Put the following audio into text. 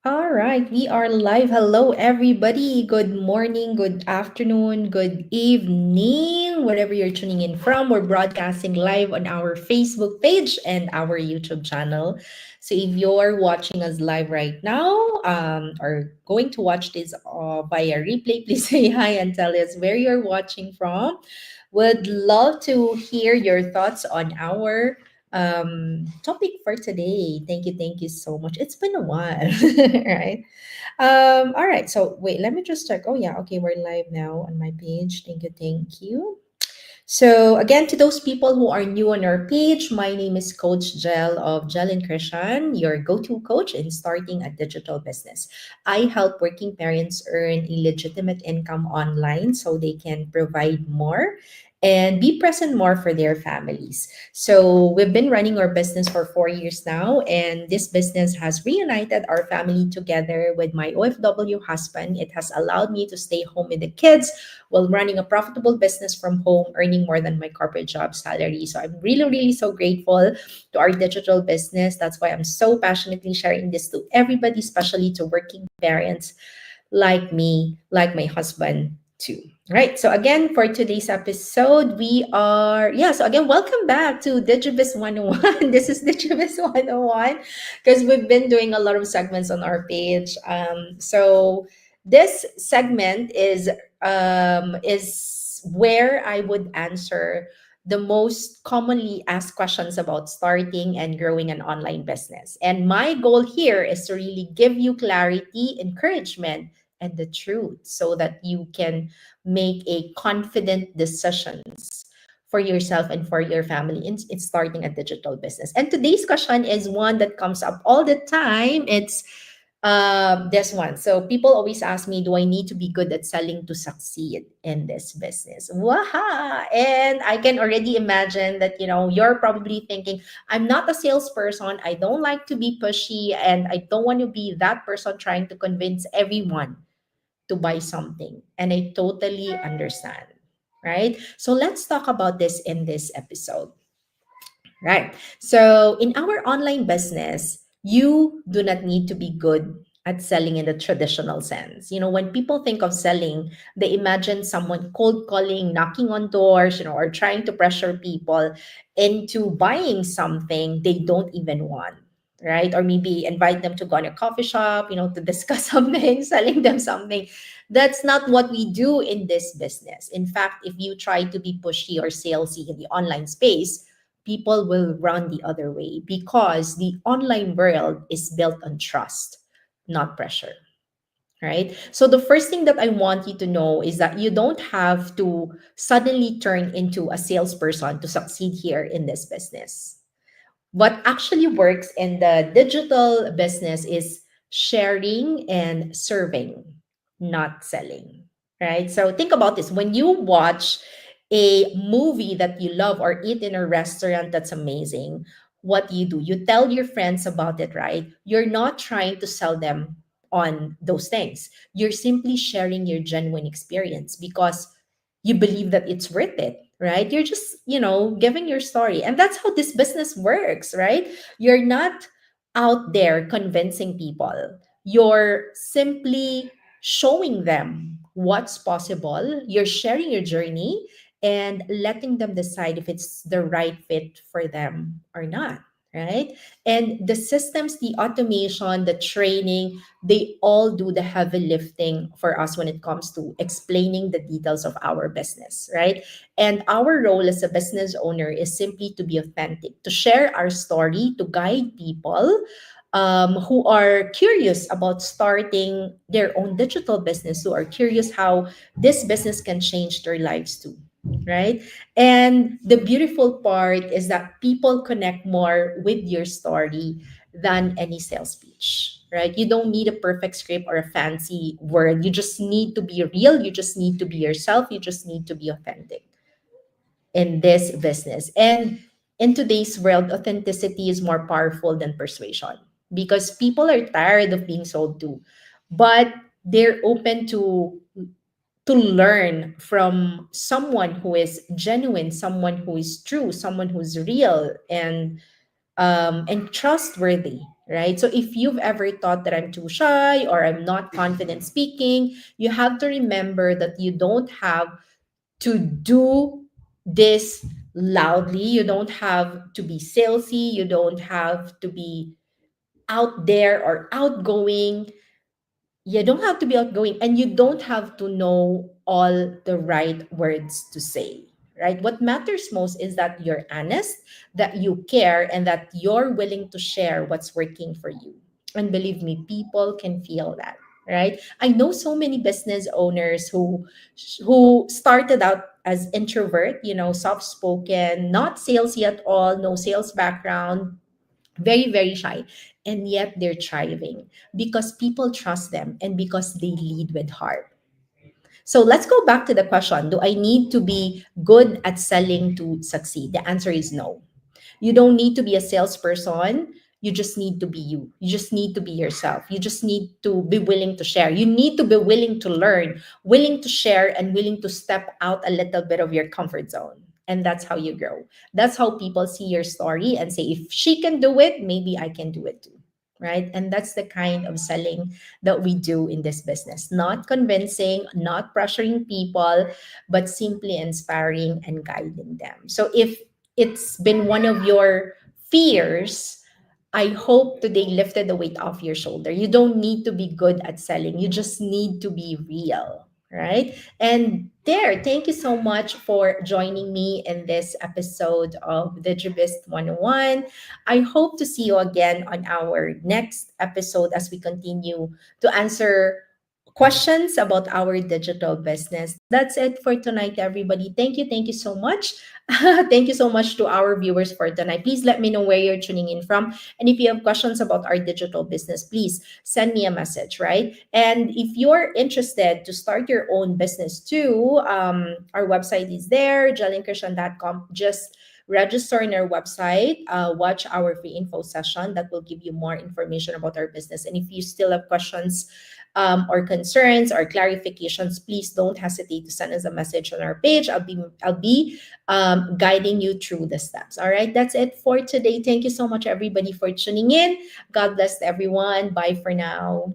All right, we are live. Hello, everybody. Good morning, good afternoon, good evening, wherever you're tuning in from. We're broadcasting live on our Facebook page and our YouTube channel. So if you're watching us live right now, or going to watch this via replay, please say hi and tell us where you're watching from. Would love to hear your thoughts on our topic for today. Thank you so much. It's been a while, right? All right. So wait, let me just check. Oh yeah, okay, we're live now on my page. Thank you. So again, to those people who are new on our page, my name is Coach Jel of Jel and Krishan, your go-to coach in starting a digital business. I help working parents earn a legitimate income online so they can provide more and be present more for their families. So we've been running our business for 4 years now, and this business has reunited our family together with my OFW husband. It has allowed me to stay home with the kids while running a profitable business from home, earning more than my corporate job salary. So I'm really so grateful to our digital business. That's why I'm so passionately sharing this to everybody, especially to working parents like me, like my husband too. Right. So again, for today's episode, so again, welcome back to Digibus 101. This is Digibus 101 because we've been doing a lot of segments on our page. So this segment is where I would answer the most commonly asked questions about starting and growing an online business. And my goal here is to really give you clarity, encouragement, and the truth so that you can make a confident decisions for yourself and for your family in starting a digital business. And today's question is one that comes up all the time. It's this one. So people always ask me, do I need to be good at selling to succeed in this business? Waha! And I can already imagine that, you're probably thinking, I'm not a salesperson. I don't like to be pushy, and I don't want to be that person trying to convince everyone to buy something. And I totally understand. Right? So let's talk about this in this episode. Right. So in our online business, you do not need to be good at selling in the traditional sense. When people think of selling, they imagine someone cold calling, knocking on doors, or trying to pressure people into buying something they don't even want. Right. Or maybe invite them to go on a coffee shop, to discuss something, selling them something. That's not what we do in this business. In fact, if you try to be pushy or salesy in the online space, people will run the other way because the online world is built on trust, not pressure. Right. So the first thing that I want you to know is that you don't have to suddenly turn into a salesperson to succeed here in this business. What actually works in the digital business is sharing and serving, not selling. Right? So think about this. When you watch a movie that you love or eat in a restaurant that's amazing, what do? You tell your friends about it, right? You're not trying to sell them on those things. You're simply sharing your genuine experience because you believe that it's worth it, right? You're just, giving your story. And that's how this business works, right? You're not out there convincing people. You're simply showing them what's possible. You're sharing your journey and letting them decide if it's the right fit for them or not, right? And the systems, the automation, the training, they all do the heavy lifting for us when it comes to explaining the details of our business, right? And our role as a business owner is simply to be authentic, to share our story, to guide people who are curious about starting their own digital business, who are curious how this business can change their lives too, right? And the beautiful part is that people connect more with your story than any sales pitch, right? You don't need a perfect script or a fancy word. You just need to be real. You just need to be yourself. You just need to be authentic in this business. And in today's world, authenticity is more powerful than persuasion because people are tired of being sold to, but they're open to learn from someone who is genuine, someone who is true, someone who's real, and and trustworthy, right? So if you've ever thought that I'm too shy or I'm not confident speaking, you have to remember that you don't have to do this loudly. You don't have to be salesy. You don't have to be out there or outgoing. You don't have to be outgoing, and you don't have to know all the right words to say, right? What matters most is that you're honest, that you care, and that you're willing to share what's working for you. And believe me, people can feel that, right? I know so many business owners who started out as introvert, soft spoken, not salesy at all, no sales background, very, very shy, and yet they're thriving because people trust them and because they lead with heart. So let's go back to the question: do I need to be good at selling to succeed? The answer is no. You don't need to be a salesperson. You just need to be you. You just need to be yourself. You just need to be willing to share. You need to be willing to learn, willing to share, and willing to step out a little bit of your comfort zone. And that's how you grow. That's how people see your story and say, if she can do it, maybe I can do it too. Right. And that's the kind of selling that we do in this business. Not convincing, not pressuring people, but simply inspiring and guiding them. So if it's been one of your fears, I hope today lifted the weight off your shoulder. You don't need to be good at selling. You just need to be real, right? And there, thank you so much for joining me in this episode of Digibist 101. I hope to see you again on our next episode as we continue to answer questions about our digital business. That's it for tonight, everybody. Thank you. Thank you so much. Thank you so much to our viewers for tonight. Please let me know where you're tuning in from. And if you have questions about our digital business, please send me a message, right? And if you're interested to start your own business too, our website is there, jelinchristian.com. Just register on our website, watch our free info session that will give you more information about our business. And if you still have questions, or concerns or clarifications, please don't hesitate to send us a message on our page. I'll be guiding you through the steps. All right, that's it for today. Thank you so much, everybody, for tuning in. God bless everyone. Bye for now.